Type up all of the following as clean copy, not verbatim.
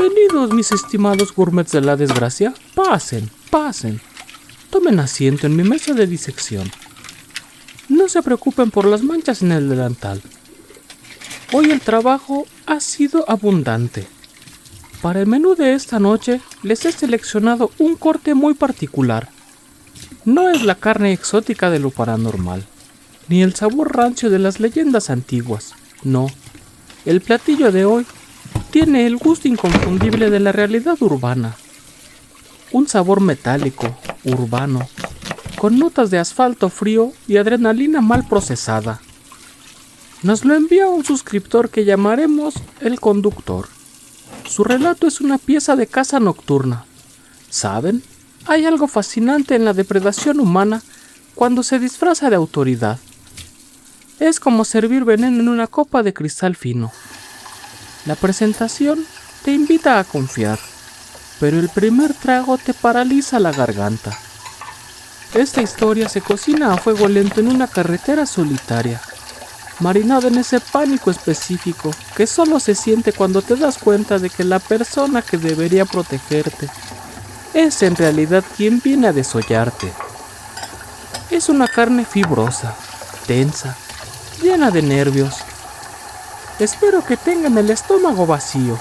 Bienvenidos, mis estimados gourmets de la desgracia. Pasen, pasen. Tomen asiento en mi mesa de disección. No se preocupen por las manchas en el delantal. Hoy el trabajo ha sido abundante. Para el menú de esta noche les he seleccionado un corte muy particular. No es la carne exótica de lo paranormal, ni el sabor rancio de las leyendas antiguas. No, el platillo de hoy tiene el gusto inconfundible de la realidad urbana. Un sabor metálico, urbano, con notas de asfalto frío y adrenalina mal procesada. Nos lo envía un suscriptor que llamaremos El Conductor. Su relato es una pieza de caza nocturna. ¿Saben? Hay algo fascinante en la depredación humana cuando se disfraza de autoridad. Es como servir veneno en una copa de cristal fino. La presentación te invita a confiar, pero el primer trago te paraliza la garganta. Esta historia se cocina a fuego lento en una carretera solitaria, marinada en ese pánico específico que solo se siente cuando te das cuenta de que la persona que debería protegerte es en realidad quien viene a desollarte. Es una carne fibrosa, tensa, llena de nervios. Espero que tengan el estómago vacío.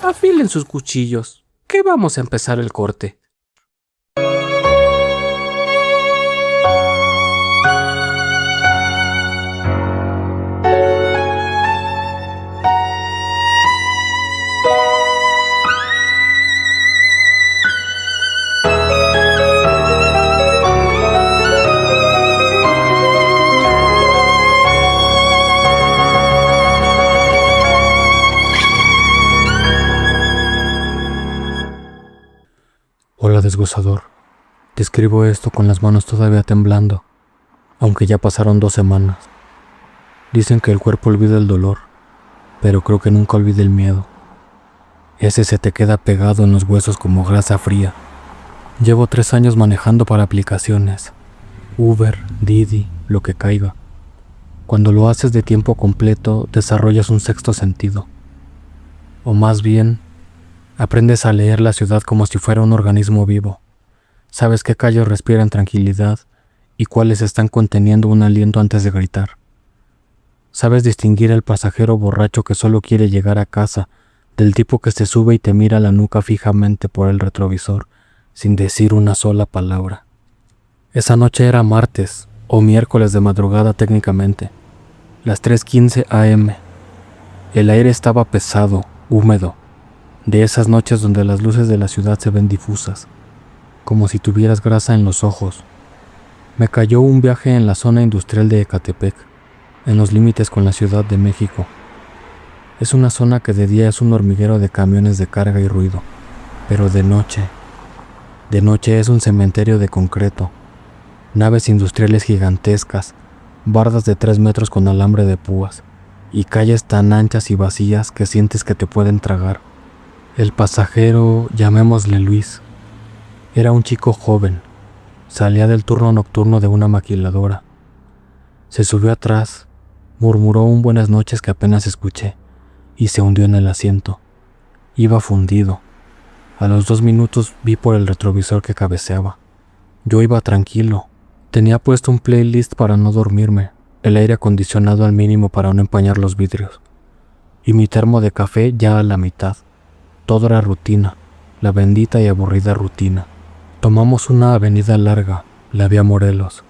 Afilen sus cuchillos, que vamos a empezar el corte. Hola, desgozador. Te escribo esto con las manos todavía temblando, aunque ya pasaron 2 semanas. Dicen que el cuerpo olvida el dolor, pero creo que nunca olvida el miedo. Ese se te queda pegado en los huesos como grasa fría. Llevo 3 años manejando para aplicaciones, Uber, Didi, lo que caiga. Cuando lo haces de tiempo completo, desarrollas un sexto sentido. O más bien, aprendes a leer la ciudad como si fuera un organismo vivo. Sabes qué calles respiran tranquilidad y cuáles están conteniendo un aliento antes de gritar. Sabes distinguir al pasajero borracho que solo quiere llegar a casa, del tipo que se sube y te mira la nuca fijamente por el retrovisor, sin decir una sola palabra. Esa noche era martes, o miércoles de madrugada técnicamente, las 3:15 AM. El aire estaba pesado, húmedo, de esas noches donde las luces de la ciudad se ven difusas, como si tuvieras grasa en los ojos. Me cayó un viaje en la zona industrial de Ecatepec, en los límites con la Ciudad de México. Es una zona que de día es un hormiguero de camiones de carga y ruido, pero de noche es un cementerio de concreto, naves industriales gigantescas, bardas de 3 metros con alambre de púas, y calles tan anchas y vacías que sientes que te pueden tragar. El pasajero, llamémosle Luis, era un chico joven. Salía del turno nocturno de una maquiladora. Se subió atrás, murmuró un buenas noches que apenas escuché, y se hundió en el asiento. Iba fundido. A los 2 minutos vi por el retrovisor que cabeceaba. Yo iba tranquilo. Tenía puesto un playlist para no dormirme, el aire acondicionado al mínimo para no empañar los vidrios, y mi termo de café ya a la mitad. Todo era rutina, la bendita y aburrida rutina. Tomamos una avenida larga, la vía Morelos,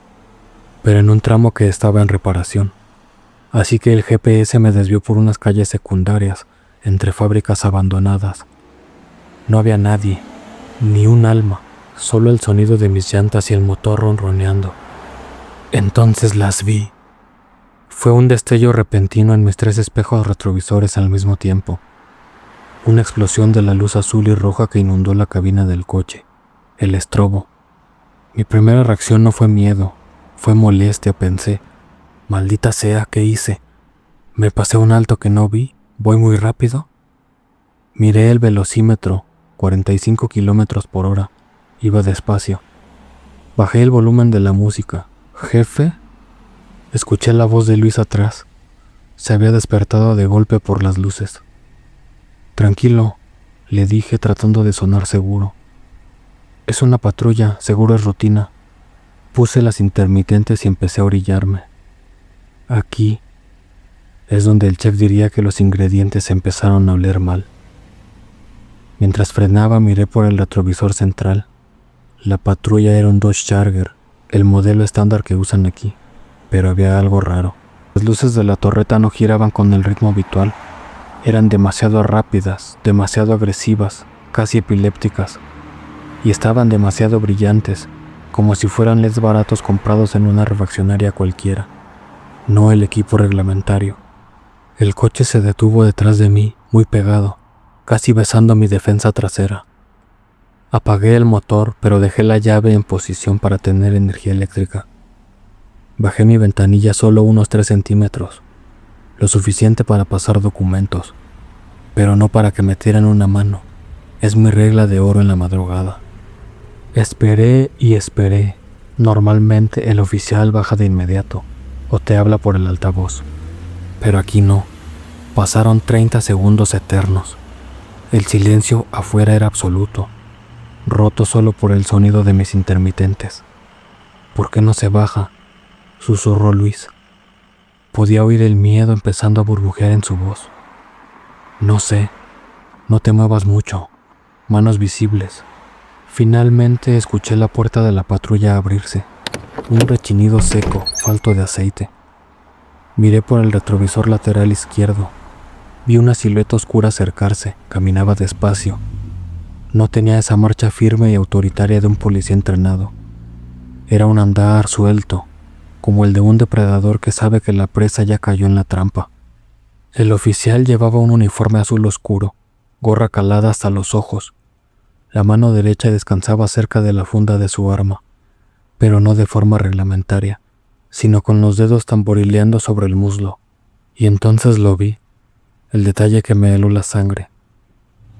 pero en un tramo que estaba en reparación. Así que el GPS me desvió por unas calles secundarias, entre fábricas abandonadas. No había nadie, ni un alma, solo el sonido de mis llantas y el motor ronroneando. Entonces las vi. Fue un destello repentino en mis 3 espejos retrovisores al mismo tiempo. Una explosión de la luz azul y roja que inundó la cabina del coche, el estrobo. Mi primera reacción no fue miedo, fue molestia. Pensé, maldita sea, ¿qué hice? ¿Me pasé un alto que no vi? ¿Voy muy rápido? Miré el velocímetro, 45 kilómetros por hora. Iba despacio. Bajé el volumen de la música. ¿Jefe? Escuché la voz de Luis atrás. Se había despertado de golpe por las luces. Tranquilo, le dije tratando de sonar seguro. Es una patrulla, seguro es rutina. Puse las intermitentes y empecé a orillarme. Aquí es donde el chef diría que los ingredientes empezaron a oler mal. Mientras frenaba miré por el retrovisor central. La patrulla era un Dodge Charger, el modelo estándar que usan aquí, pero había algo raro. Las luces de la torreta no giraban con el ritmo habitual. Eran demasiado rápidas, demasiado agresivas, casi epilépticas, y estaban demasiado brillantes, como si fueran LEDs baratos comprados en una refaccionaria cualquiera, no el equipo reglamentario. El coche se detuvo detrás de mí, muy pegado, casi besando mi defensa trasera. Apagué el motor, pero dejé la llave en posición para tener energía eléctrica. Bajé mi ventanilla solo unos 3 centímetros, lo suficiente para pasar documentos, pero no para que metieran una mano. Es mi regla de oro en la madrugada. Esperé y esperé. Normalmente el oficial baja de inmediato o te habla por el altavoz, pero aquí no. Pasaron 30 segundos eternos. El silencio afuera era absoluto, roto solo por el sonido de mis intermitentes. ¿Por qué no se baja?, susurró Luis. Podía oír el miedo empezando a burbujear en su voz. No sé, no te muevas mucho. Manos visibles. Finalmente escuché la puerta de la patrulla abrirse. Un rechinido seco, falto de aceite. Miré por el retrovisor lateral izquierdo. Vi una silueta oscura acercarse, caminaba despacio. No tenía esa marcha firme y autoritaria de un policía entrenado. Era un andar suelto, como el de un depredador que sabe que la presa ya cayó en la trampa. El oficial llevaba un uniforme azul oscuro, gorra calada hasta los ojos. La mano derecha descansaba cerca de la funda de su arma, pero no de forma reglamentaria, sino con los dedos tamborileando sobre el muslo. Y entonces lo vi, el detalle que me heló la sangre,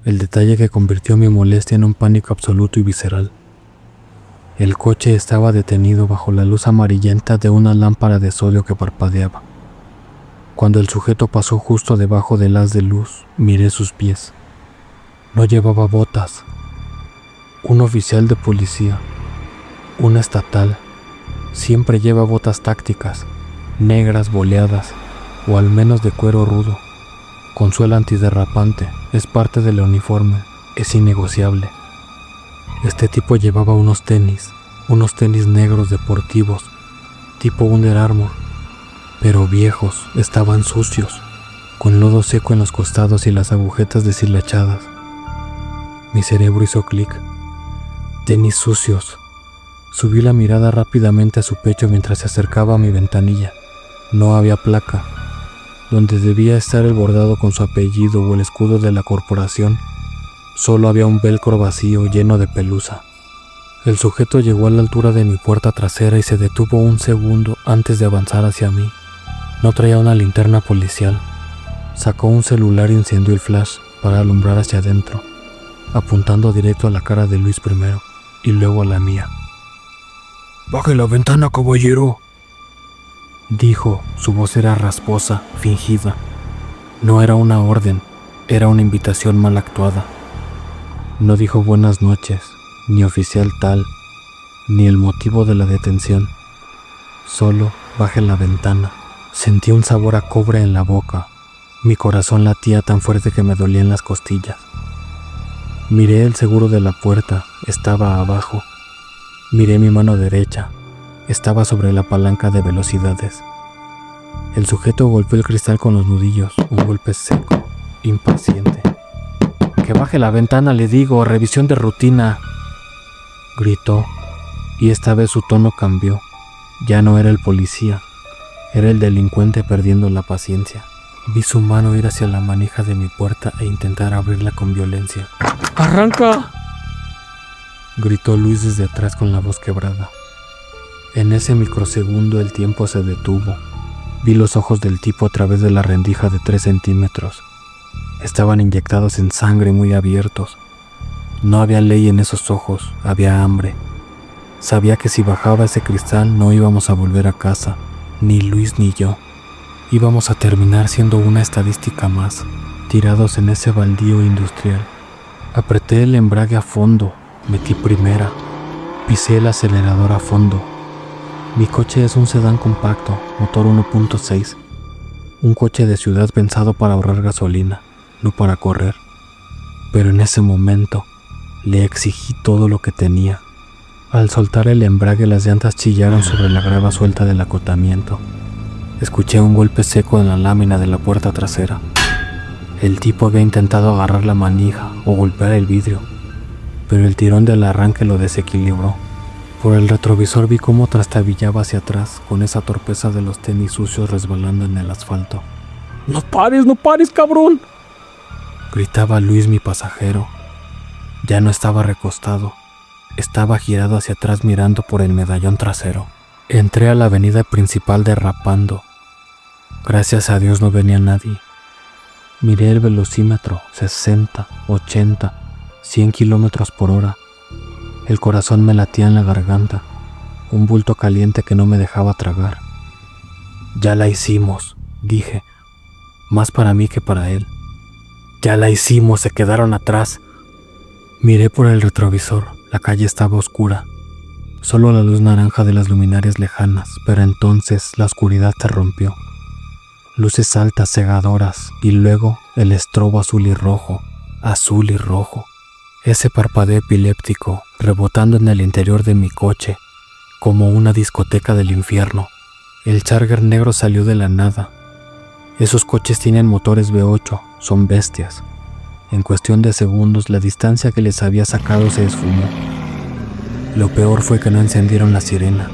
el detalle que convirtió mi molestia en un pánico absoluto y visceral. El coche estaba detenido bajo la luz amarillenta de una lámpara de sodio que parpadeaba. Cuando el sujeto pasó justo debajo del haz de luz, miré sus pies. No llevaba botas. Un oficial de policía, un estatal, siempre lleva botas tácticas, negras boleadas, o al menos de cuero rudo, con suela antiderrapante, es parte del uniforme, es innegociable. Este tipo llevaba unos tenis negros deportivos, tipo Under Armour, pero viejos, estaban sucios, con lodo seco en los costados y las agujetas deshilachadas. Mi cerebro hizo clic. Tenis sucios. Subí la mirada rápidamente a su pecho mientras se acercaba a mi ventanilla. No había placa. Donde debía estar el bordado con su apellido o el escudo de la corporación, solo había un velcro vacío lleno de pelusa. El sujeto llegó a la altura de mi puerta trasera y se detuvo un segundo antes de avanzar hacia mí. No traía una linterna policial. Sacó un celular y encendió el flash para alumbrar hacia adentro, apuntando directo a la cara de Luis primero y luego a la mía. «Baje la ventana, caballero», dijo. Su voz era rasposa, fingida. No era una orden, era una invitación mal actuada. No dijo buenas noches, ni oficial tal, ni el motivo de la detención. Solo baje la ventana. Sentí un sabor a cobre en la boca. Mi corazón latía tan fuerte que me dolían las costillas. Miré el seguro de la puerta, estaba abajo. Miré mi mano derecha, estaba sobre la palanca de velocidades. El sujeto golpeó el cristal con los nudillos, un golpe seco, impaciente. «Que baje la ventana, le digo, revisión de rutina», gritó, y esta vez su tono cambió. Ya no era el policía, era el delincuente perdiendo la paciencia. Vi su mano ir hacia la manija de mi puerta e intentar abrirla con violencia. ¡Arranca!, gritó Luis desde atrás con la voz quebrada. En ese microsegundo el tiempo se detuvo. Vi los ojos del tipo a través de la rendija de 3 centímetros. Estaban inyectados en sangre, muy abiertos. No había ley en esos ojos, había hambre. Sabía que si bajaba ese cristal no íbamos a volver a casa, ni Luis ni yo. Íbamos a terminar siendo una estadística más. tirados en ese baldío industrial. Apreté el embrague a fondo, metí primera, pisé el acelerador a fondo. Mi coche es un sedán compacto, motor 1.6, un coche de ciudad pensado para ahorrar gasolina, no para correr. Pero en ese momento le exigí todo lo que tenía. Al soltar el embrague, las llantas chillaron sobre la grava suelta del acotamiento. Escuché un golpe seco en la lámina de la puerta trasera. El tipo había intentado agarrar la manija o golpear el vidrio, pero el tirón del arranque lo desequilibró. Por el retrovisor vi cómo trastabillaba hacia atrás con esa torpeza de los tenis sucios resbalando en el asfalto. ¡No pares, cabrón! Gritaba Luis, mi pasajero. Ya no estaba recostado, estaba girado hacia atrás mirando por el medallón trasero. Entré a la avenida principal derrapando. Gracias a Dios no venía nadie. Miré el velocímetro, 60, 80, 100 kilómetros por hora. El corazón me latía en la garganta, un bulto caliente que no me dejaba tragar. Ya la hicimos, dije, más para mí que para él. Ya la hicimos, se quedaron atrás. Miré por el retrovisor, la calle estaba oscura. Solo la luz naranja de las luminarias lejanas, pero entonces la oscuridad se rompió. Luces altas, cegadoras, y luego el estrobo azul y rojo. Ese parpadeo epiléptico rebotando en el interior de mi coche, como una discoteca del infierno. El Charger negro salió de la nada. Esos coches tienen motores V8, son bestias. En cuestión de segundos, la distancia que les había sacado se esfumó. Lo peor fue que no encendieron la sirena.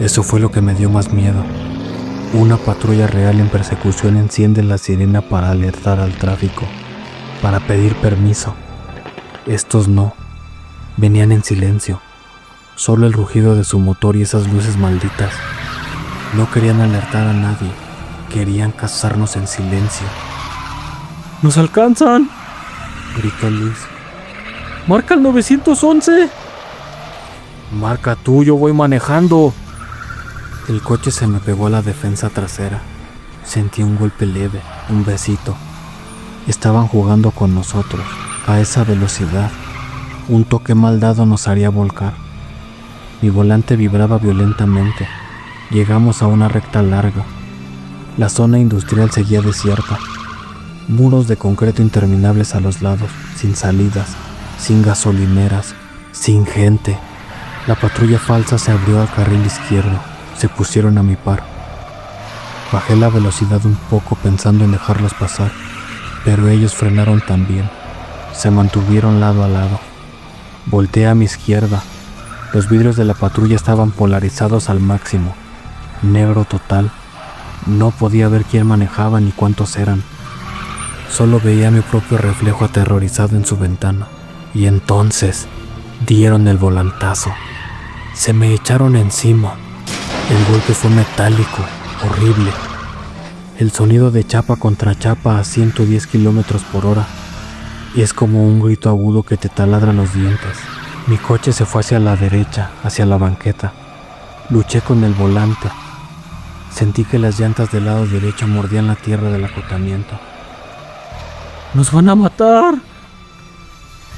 Eso fue lo que me dio más miedo. Una patrulla real en persecución enciende la sirena para alertar al tráfico, para pedir permiso. Estos no. Venían en silencio. Solo el rugido de su motor y esas luces malditas. No querían alertar a nadie. Querían cazarnos en silencio. ¡Nos alcanzan!, gritó Luis. ¡Marca el 911! Marca tú, yo voy manejando. El coche se me pegó a la defensa trasera. Sentí un golpe leve, un besito. Estaban jugando con nosotros, a esa velocidad. Un toque mal dado nos haría volcar. Mi volante vibraba violentamente. Llegamos a una recta larga. La zona industrial seguía desierta. Muros de concreto interminables a los lados, sin salidas, sin gasolineras, sin gente. La patrulla falsa se abrió al carril izquierdo. Se pusieron a mi par. Bajé la velocidad un poco pensando en dejarlos pasar, pero ellos frenaron también. Se mantuvieron lado a lado. Volteé a mi izquierda. Los vidrios de la patrulla estaban polarizados al máximo. Negro total. No podía ver quién manejaba ni cuántos eran. Solo veía mi propio reflejo aterrorizado en su ventana. Y entonces dieron el volantazo. Se me echaron encima. El golpe fue metálico, horrible. El sonido de chapa contra chapa a 110 kilómetros por hora. Y es como un grito agudo que te taladra los dientes. Mi coche se fue hacia la derecha, hacia la banqueta. Luché con el volante. Sentí que las llantas del lado derecho mordían la tierra del acotamiento. ¡Nos van a matar!,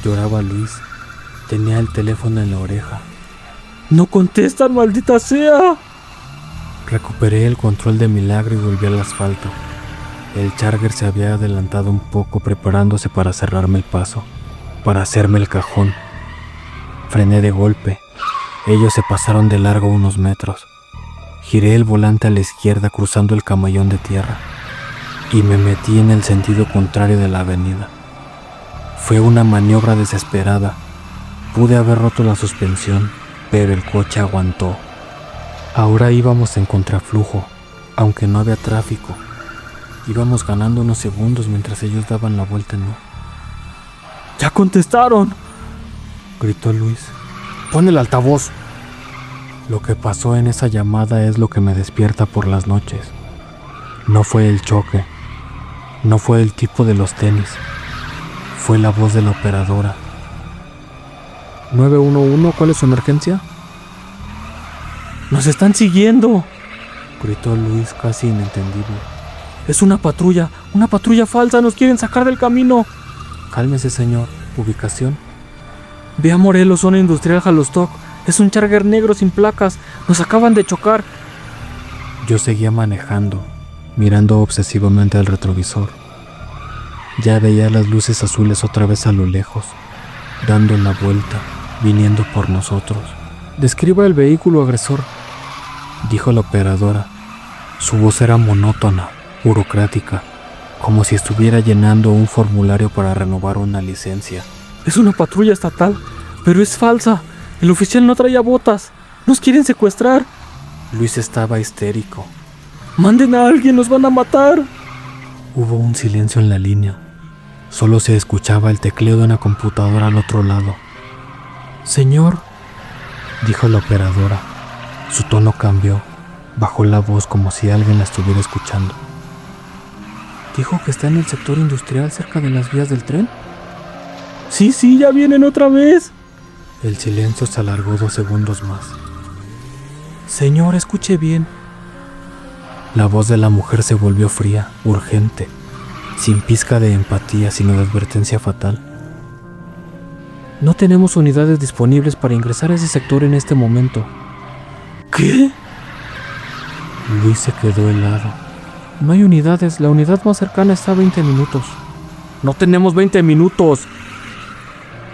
lloraba Luis. Tenía el teléfono en la oreja. ¡No contestan, maldita sea! Recuperé el control de milagro y volví al asfalto. El Charger se había adelantado un poco, preparándose para cerrarme el paso, para hacerme el cajón. Frené de golpe. Ellos se pasaron de largo unos metros. Giré el volante a la izquierda cruzando el camellón de tierra y me metí en el sentido contrario de la avenida. Fue una maniobra desesperada. Pude haber roto la suspensión, pero el coche aguantó. Ahora íbamos en contraflujo, aunque no había tráfico. Íbamos ganando unos segundos mientras ellos daban la vuelta en U. ¡Ya contestaron!, gritó Luis. ¡Pon el altavoz! Lo que pasó en esa llamada es lo que me despierta por las noches. No fue el choque, no fue el tipo de los tenis, fue la voz de la operadora. 911, ¿cuál es su emergencia? ¡Nos están siguiendo!, gritó Luis, casi inentendible. Es una patrulla falsa, nos quieren sacar del camino. Cálmese, señor. ¿Ubicación? Ve a Morelos, zona industrial Jalostoc. Es un Charger negro sin placas. Nos acaban de chocar. Yo seguía manejando, mirando obsesivamente al retrovisor. Ya veía las luces azules otra vez a lo lejos, dando la vuelta, viniendo por nosotros. Describa el vehículo agresor, dijo la operadora. Su voz era monótona, burocrática, como si estuviera llenando un formulario para renovar una licencia. Es una patrulla estatal, pero es falsa. El oficial no traía botas. Nos quieren secuestrar. Luis estaba histérico. ¡Manden a alguien! ¡Nos van a matar! Hubo un silencio en la línea. Solo se escuchaba el tecleo de una computadora al otro lado. Señor, dijo la operadora. Su tono cambió. Bajó la voz como si alguien la estuviera escuchando. ¿Dijo que está en el sector industrial cerca de las vías del tren? Sí, ya vienen otra vez. El silencio se alargó 2 segundos más. Señor, escuche bien. La voz de la mujer se volvió fría, urgente, sin pizca de empatía, sino de advertencia fatal. No tenemos unidades disponibles para ingresar a ese sector en este momento. ¿Qué? Luis se quedó helado. No hay unidades, la unidad más cercana está a 20 minutos. ¡No tenemos 20 minutos!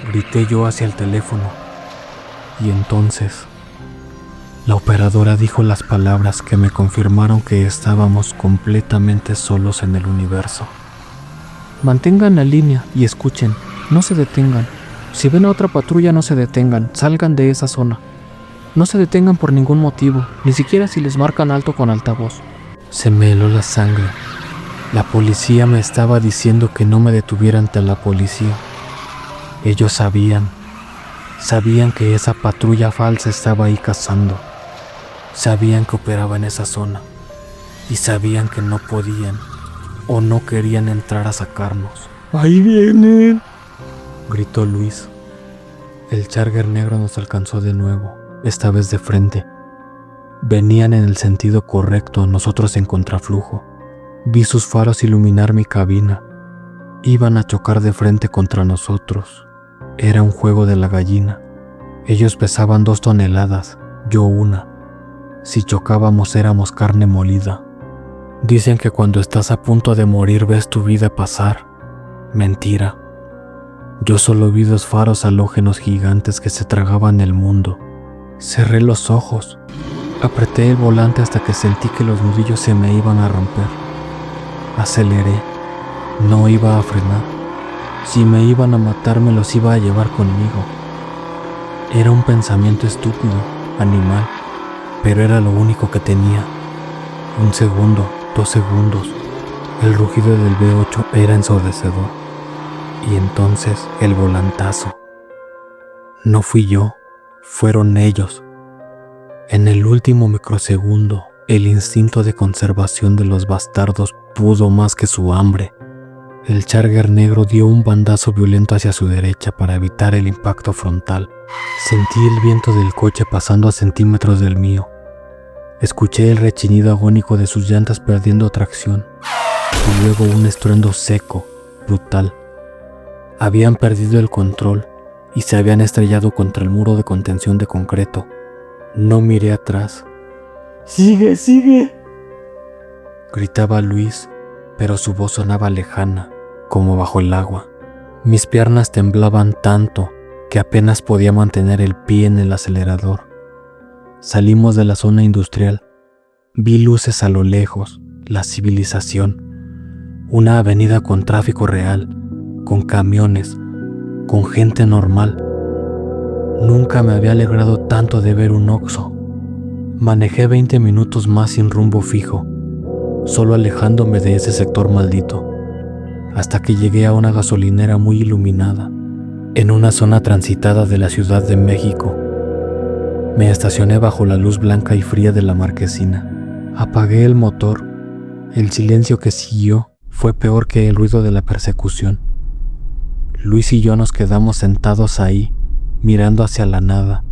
Grité yo hacia el teléfono. Y entonces, la operadora dijo las palabras que me confirmaron que estábamos completamente solos en el universo. Mantengan la línea y escuchen, no se detengan. Si ven a otra patrulla, no se detengan, salgan de esa zona. No se detengan por ningún motivo, ni siquiera si les marcan alto con altavoz. Se me heló la sangre. La policía me estaba diciendo que no me detuviera ante la policía. Ellos sabían que esa patrulla falsa estaba ahí cazando. Sabían que operaba en esa zona. Y sabían que no podían o no querían entrar a sacarnos. ¡Ahí vienen!, gritó Luis. El Charger negro nos alcanzó de nuevo, esta vez de frente. Venían en el sentido correcto, nosotros en contraflujo. Vi sus faros iluminar mi cabina. Iban a chocar de frente contra nosotros. Era un juego de la gallina. Ellos pesaban 2 toneladas, yo 1. Si chocábamos éramos carne molida. Dicen que cuando estás a punto de morir ves tu vida pasar. Mentira. Yo solo vi 2 faros halógenos gigantes que se tragaban el mundo. Cerré los ojos. Apreté el volante hasta que sentí que los nudillos se me iban a romper. Aceleré. No iba a frenar. Si me iban a matar, me los iba a llevar conmigo. Era un pensamiento estúpido, animal, pero era lo único que tenía. 1 segundo, 2 segundos. El rugido del V8 era ensordecedor. Y entonces el volantazo. No fui yo, fueron ellos. En el último microsegundo, el instinto de conservación de los bastardos pudo más que su hambre. El Charger negro dio un bandazo violento hacia su derecha para evitar el impacto frontal. Sentí el viento del coche pasando a centímetros del mío. Escuché el rechinido agónico de sus llantas perdiendo tracción. Y luego un estruendo seco, brutal. Habían perdido el control y se habían estrellado contra el muro de contención de concreto. No miré atrás. ¡Sigue! Gritaba Luis, pero su voz sonaba lejana, como bajo el agua. Mis piernas temblaban tanto que apenas podía mantener el pie en el acelerador. Salimos de la zona industrial. Vi luces a lo lejos, la civilización. Una avenida con tráfico real, con camiones, con gente normal. Nunca me había alegrado tanto de ver un Oxxo. Manejé 20 minutos más sin rumbo fijo, solo alejándome de ese sector maldito, hasta que llegué a una gasolinera muy iluminada, en una zona transitada de la Ciudad de México. Me estacioné bajo la luz blanca y fría de la marquesina. Apagué el motor. El silencio que siguió fue peor que el ruido de la persecución. Luis y yo nos quedamos sentados ahí, mirando hacia la nada.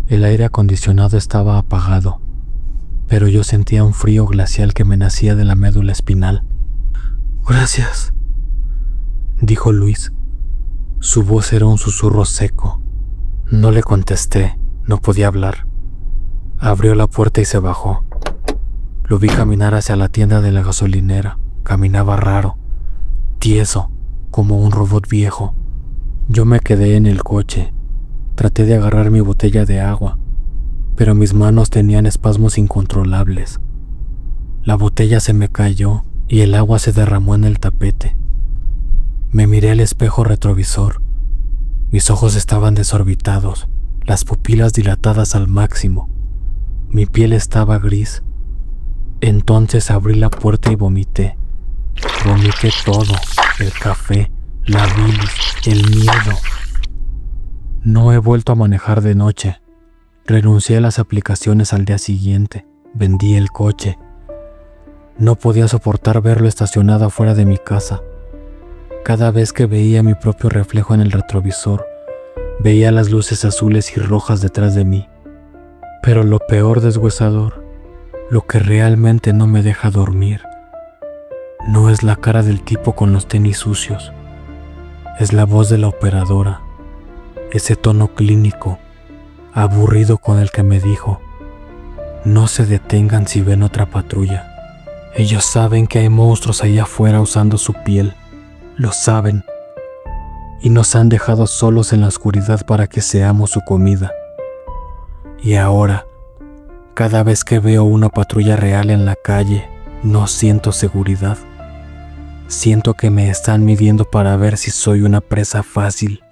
El aire acondicionado estaba apagado, pero yo sentía un frío glacial que me nacía de la médula espinal. Gracias, dijo Luis. Su voz era un susurro seco. No le contesté, no podía hablar. Abrió la puerta y se bajó. Lo vi caminar hacia la tienda de la gasolinera. Caminaba raro, tieso, como un robot viejo. Yo me quedé en el coche. Traté de agarrar mi botella de agua, pero mis manos tenían espasmos incontrolables. La botella se me cayó y el agua se derramó en el tapete. Me miré al espejo retrovisor. Mis ojos estaban desorbitados, las pupilas dilatadas al máximo. Mi piel estaba gris. Entonces abrí la puerta y vomité. Vomité todo, el café, la bilis, el miedo. No he vuelto a manejar de noche. Renuncié a las aplicaciones al día siguiente. Vendí el coche. No podía soportar verlo estacionado afuera de mi casa. Cada vez que veía mi propio reflejo en el retrovisor, veía las luces azules y rojas detrás de mí. Pero lo peor, deshuesador, lo que realmente no me deja dormir, no es la cara del tipo con los tenis sucios. Es la voz de la operadora, ese tono clínico, aburrido con el que me dijo: no se detengan si ven otra patrulla. Ellos saben que hay monstruos allá afuera usando su piel. Lo saben. Y nos han dejado solos en la oscuridad para que seamos su comida. Y ahora, cada vez que veo una patrulla real en la calle, no siento seguridad. Siento que me están midiendo para ver si soy una presa fácil.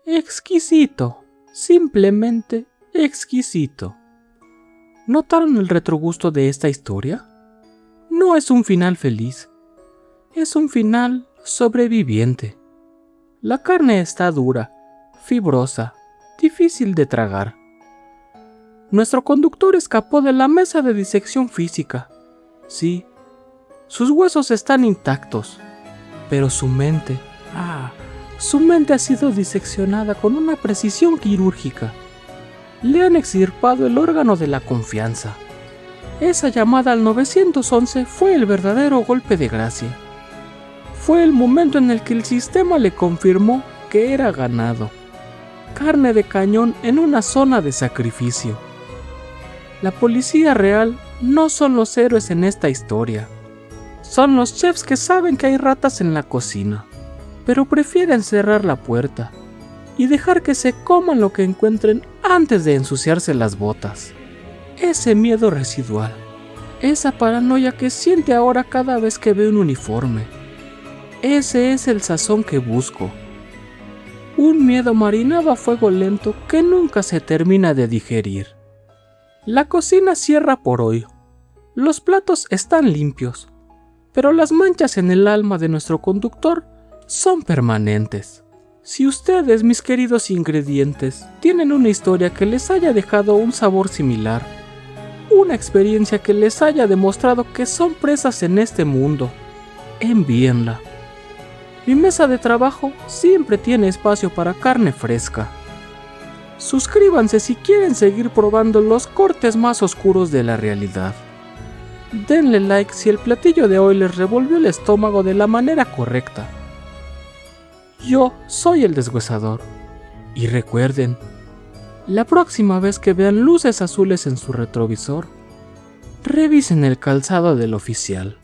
Exquisito, simplemente exquisito. ¿Notaron el retrogusto de esta historia? No es un final feliz, es un final sobreviviente. La carne está dura, fibrosa, difícil de tragar. Nuestro conductor escapó de la mesa de disección física. Sí, sus huesos están intactos, pero su mente ha sido diseccionada con una precisión quirúrgica. Le han extirpado el órgano de la confianza. Esa llamada al 911 fue el verdadero golpe de gracia. Fue el momento en el que el sistema le confirmó que era ganado. Carne de cañón en una zona de sacrificio. La policía real no son los héroes en esta historia. Son los chefs que saben que hay ratas en la cocina, pero prefieren cerrar la puerta y dejar que se coman lo que encuentren antes de ensuciarse las botas. Ese miedo residual, esa paranoia que siente ahora cada vez que ve un uniforme, ese es el sazón que busco. Un miedo marinado a fuego lento que nunca se termina de digerir. La cocina cierra por hoy. Los platos están limpios, pero las manchas en el alma de nuestro conductor son permanentes. Si ustedes, mis queridos ingredientes, tienen una historia que les haya dejado un sabor similar, una experiencia que les haya demostrado que son presas en este mundo, envíenla. Mi mesa de trabajo siempre tiene espacio para carne fresca. Suscríbanse si quieren seguir probando los cortes más oscuros de la realidad. Denle like si el platillo de hoy les revolvió el estómago de la manera correcta. Yo soy el deshuesador. Y recuerden, la próxima vez que vean luces azules en su retrovisor, revisen el calzado del oficial.